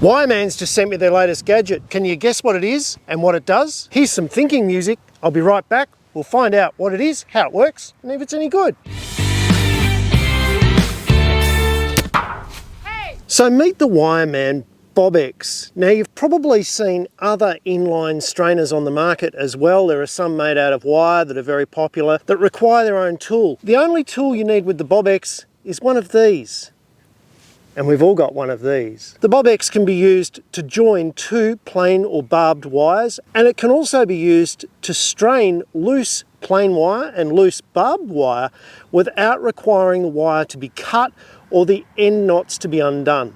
Wireman's just sent me their latest gadget. Can you guess what it is and what it does? Here's some thinking music. I'll be right back. We'll find out what it is, how it works, and if it's any good. Hey. So meet the Wireman Bobex. Now you've probably seen other inline strainers on the market as well. There are some made out of wire that are very popular that require their own tool. The only tool you need with the Bobex is one of these. And we've all got one of these. The Bobex can be used to join two plain or barbed wires, and it can also be used to strain loose plain wire and loose barbed wire without requiring the wire to be cut or the end knots to be undone.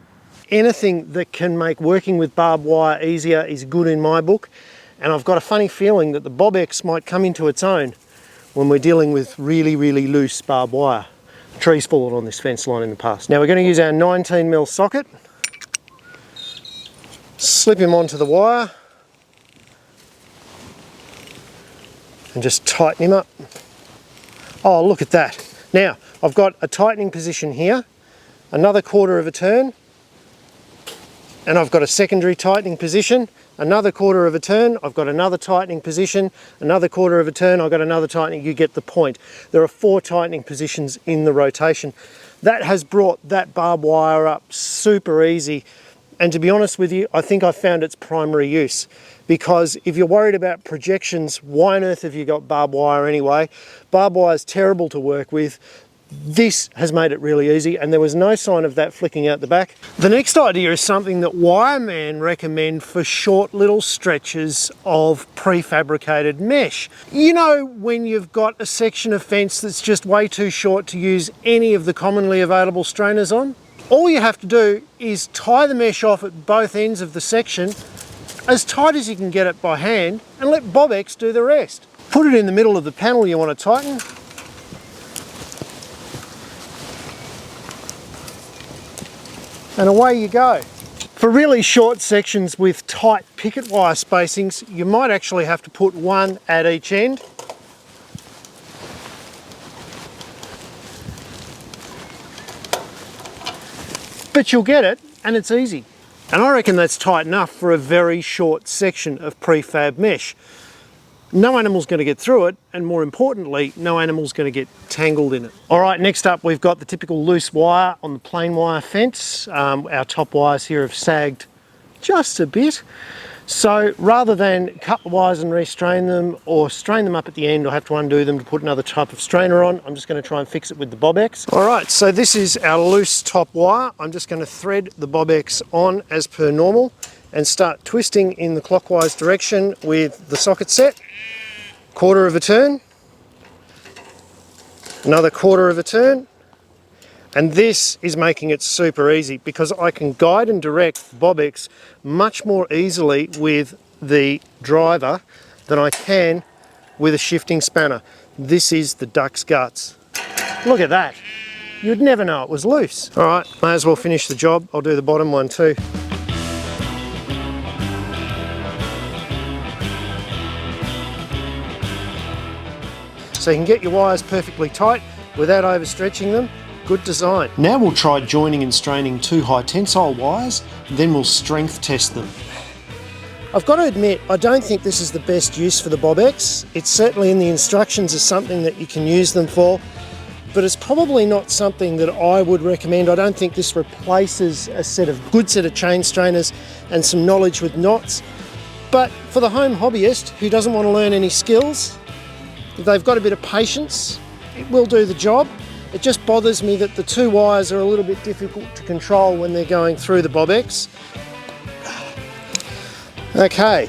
Anything that can make working with barbed wire easier is good in my book, and I've got a funny feeling that the Bobex might come into its own when we're dealing with really, really loose barbed wire. Trees fallen on this fence line in the past. Now we're going to use our 19mm socket, slip him onto the wire and just tighten him up. Oh, look at that. Now I've got a tightening position here, another quarter of a turn, and I've got a secondary tightening position, another quarter of a turn, I've got another tightening position, another quarter of a turn, I've got another tightening. You get the point. There are 4 tightening positions in the rotation. That has brought that barbed wire up super easy. And to be honest with you, I think I found its primary use, because if you're worried about projections, why on earth have you got barbed wire anyway? Barbed wire is terrible to work with. This has made it really easy, and there was no sign of that flicking out the back. The next idea is something that Wireman recommend for short little stretches of prefabricated mesh. You know, when you've got a section of fence that's just way too short to use any of the commonly available strainers on? All you have to do is tie the mesh off at both ends of the section as tight as you can get it by hand, and let Bobex do the rest. Put it in the middle of the panel you want to tighten, and away you go. For really short sections with tight picket wire spacings, you might actually have to put one at each end. But you'll get it, and it's easy. And I reckon that's tight enough for a very short section of prefab mesh. No animal's going to get through it, and more importantly, no animal's going to get tangled in it. All right, next up we've got the typical loose wire on the plain wire fence. Our top wires here have sagged just a bit. So rather than cut the wires and restrain them, or strain them up at the end, or have to undo them to put another type of strainer on, I'm just going to try and fix it with the Bobex. All right, so this is our loose top wire. I'm just going to thread the Bobex on as per normal and start twisting in the clockwise direction with the socket set. Quarter of a turn, another quarter of a turn, and this is making it super easy because I can guide and direct the Bobex much more easily with the driver than I can with a shifting spanner. This is the duck's guts. Look at that. You'd never know it was loose. All right, may as well finish the job. I'll do the bottom one too. So you can get your wires perfectly tight without overstretching them. Good design. Now we'll try joining and straining 2 high tensile wires, then we'll strength test them. I've got to admit, I don't think this is the best use for the Bobex. It's certainly in the instructions as something that you can use them for, but it's probably not something that I would recommend. I don't think this replaces a good set of chain strainers and some knowledge with knots. But for the home hobbyist who doesn't want to learn any skills, if they've got a bit of patience, it will do the job. It just bothers me that the 2 wires are a little bit difficult to control when they're going through the Bobex. Okay,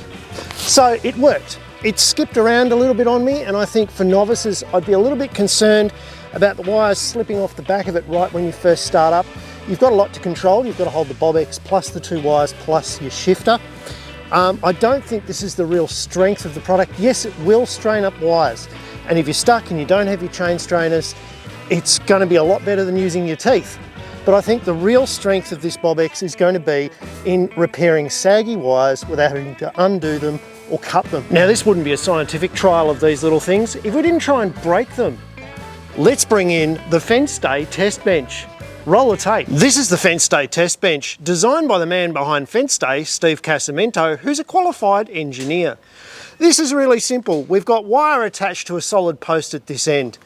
so it worked. It skipped around a little bit on me, and I think for novices, I'd be a little bit concerned about the wires slipping off the back of it right when you first start up. You've got a lot to control. You've got to hold the Bobex plus the 2 wires plus your shifter. I don't think this is the real strength of the product. Yes, it will strain up wires, and if you're stuck and you don't have your chain strainers, it's going to be a lot better than using your teeth. But I think the real strength of this Bobex is going to be in repairing saggy wires without having to undo them or cut them. Now, this wouldn't be a scientific trial of these little things if we didn't try and break them. Let's bring in the fence day test bench. Roll the tape. This is the Fence Day test bench, designed by the man behind Fence Day, Steve Casamento, who's a qualified engineer. This is really simple. We've got wire attached to a solid post at this end.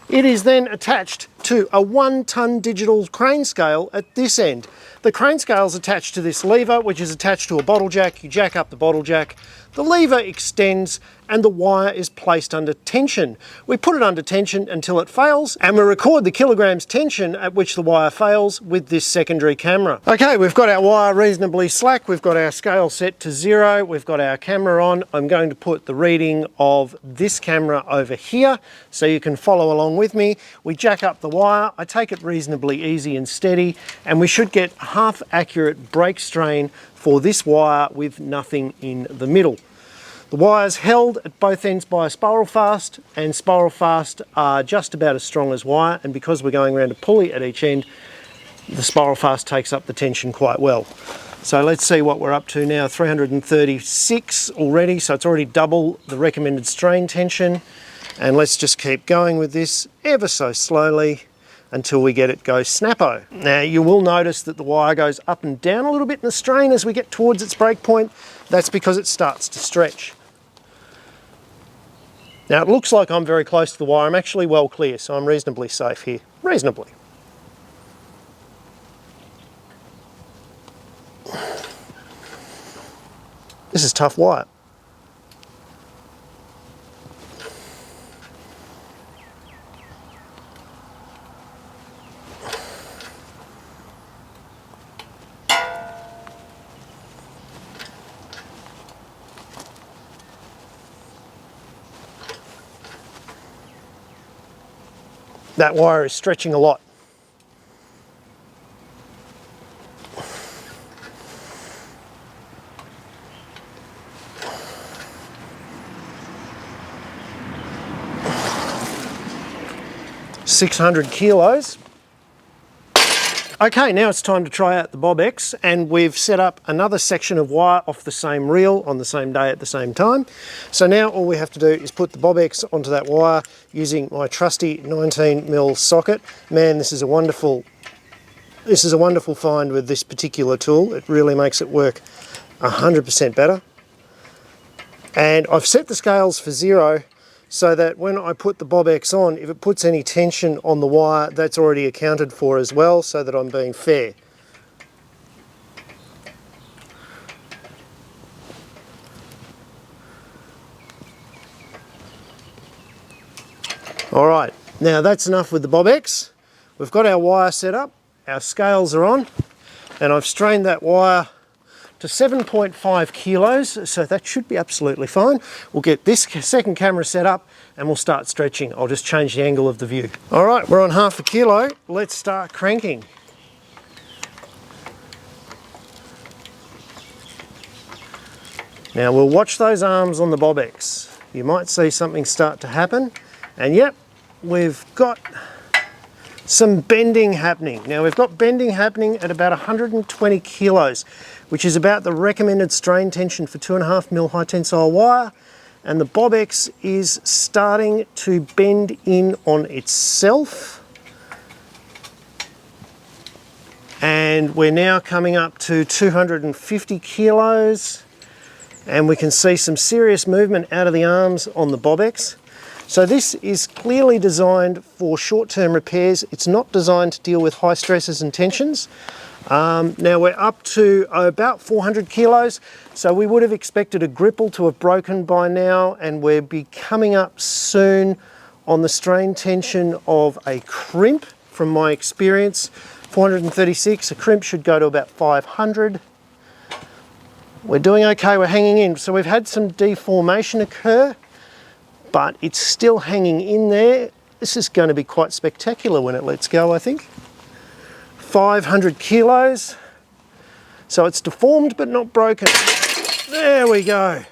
It is then attached to a 1 ton digital crane scale at this end. The crane scale is attached to this lever, which is attached to a bottle jack. You jack up the bottle jack, the lever extends, and the wire is placed under tension. We put it under tension until it fails, and we record the kilograms tension at which the wire fails with this secondary camera. Okay, we've got our wire reasonably slack, we've got our scale set to 0, we've got our camera on. I'm going to put the reading of this camera over here so you can follow along with me. We jack up the wire, I take it reasonably easy and steady, and we should get half accurate break strain for this wire with nothing in the middle. The wire's held at both ends by a spiral fast, and spiral fast are just about as strong as wire, and because we're going around a pulley at each end, the spiral fast takes up the tension quite well. So let's see what we're up to now. 336 already, so it's already double the recommended strain tension. And let's just keep going with this ever so slowly until we get it go snappo. Now you will notice that the wire goes up and down a little bit in the strain as we get towards its break point. That's because it starts to stretch. Now it looks like I'm very close to the wire. I'm actually well clear, so I'm reasonably safe here. Reasonably. This is tough wire. That wire is stretching a lot. $600 kilos. Okay, now it's time to try out the Bobex, and we've set up another section of wire off the same reel on the same day at the same time. So now all we have to do is put the Bobex onto that wire using my trusty 19mm socket. Man, this is a wonderful find with this particular tool. It really makes it work 100% better. And I've set the scales for 0 so that when I put the Bobex on, if it puts any tension on the wire, that's already accounted for as well, so that I'm being fair. All right, now that's enough with the Bobex. We've got our wire set up, our scales are on, and I've strained that wire to 7.5 kilos, so that should be absolutely fine. We'll get this second camera set up and we'll start stretching. I'll just change the angle of the view. All right, we're on half a kilo. Let's start cranking. Now we'll watch those arms on the Bobex. You might see something start to happen, and yep, we've got some bending happening. Now we've got bending happening at about 120 kilos, which is about the recommended strain tension for 2.5mm high tensile wire, and the Bobex is starting to bend in on itself. And we're now coming up to 250 kilos, and we can see some serious movement out of the arms on the Bobex. So this is clearly designed for short-term repairs. It's not designed to deal with high stresses and tensions. Now we're up to about 400 kilos, so we would have expected a gripple to have broken by now, and we'll be coming up soon on the strain tension of a crimp. From my experience, 436, a crimp should go to about 500. We're doing okay, we're hanging in. So we've had some deformation occur, but it's still hanging in there. This is going to be quite spectacular when it lets go, I think. 500 kilos. So it's deformed but not broken. There we go.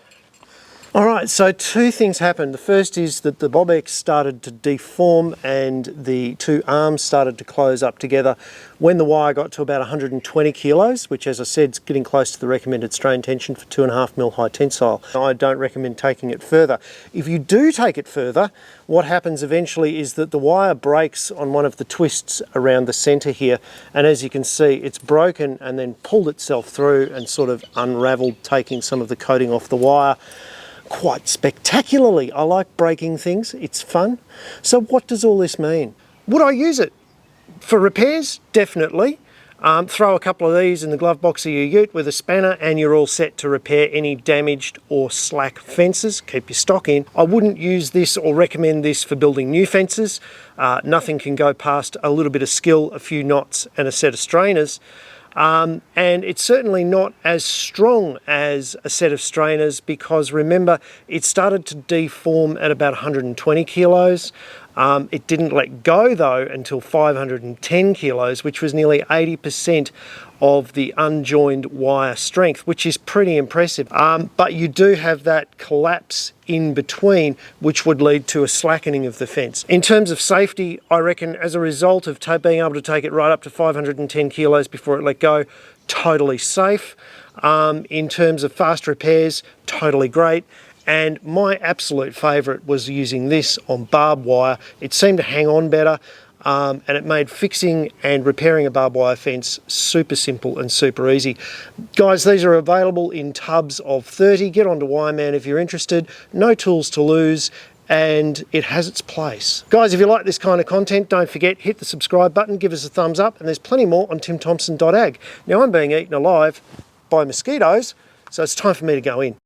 Alright, so two things happened. The first is that the Bobex started to deform and the two arms started to close up together when the wire got to about 120 kilos, which, as I said, is getting close to the recommended strain tension for 2.5mm high tensile. I don't recommend taking it further. If you do take it further, what happens eventually is that the wire breaks on one of the twists around the centre here, and as you can see, it's broken and then pulled itself through and sort of unravelled, taking some of the coating off the wire quite spectacularly. I like breaking things, it's fun. So what does all this mean? Would I use it? For repairs, definitely. Throw a couple of these in the glove box of your ute with a spanner and you're all set to repair any damaged or slack fences. Keep your stock in. I wouldn't use this or recommend this for building new fences. Nothing can go past a little bit of skill, a few knots and a set of strainers. And it's certainly not as strong as a set of strainers because remember, it started to deform at about 120 kilos. It didn't let go though until 510 kilos, which was nearly 80% of the unjoined wire strength, which is pretty impressive. But you do have that collapse in between, which would lead to a slackening of the fence. In terms of safety, I reckon as a result of being able to take it right up to 510 kilos before it let go, totally safe. In terms of fast repairs, totally great. And my absolute favourite was using this on barbed wire. It seemed to hang on better and it made fixing and repairing a barbed wire fence super simple and super easy. Guys, these are available in tubs of 30. Get onto Wireman if you're interested. No tools to lose and it has its place. Guys, if you like this kind of content, don't forget, hit the subscribe button, give us a thumbs up, and there's plenty more on timthompson.ag. Now I'm being eaten alive by mosquitoes, so it's time for me to go in.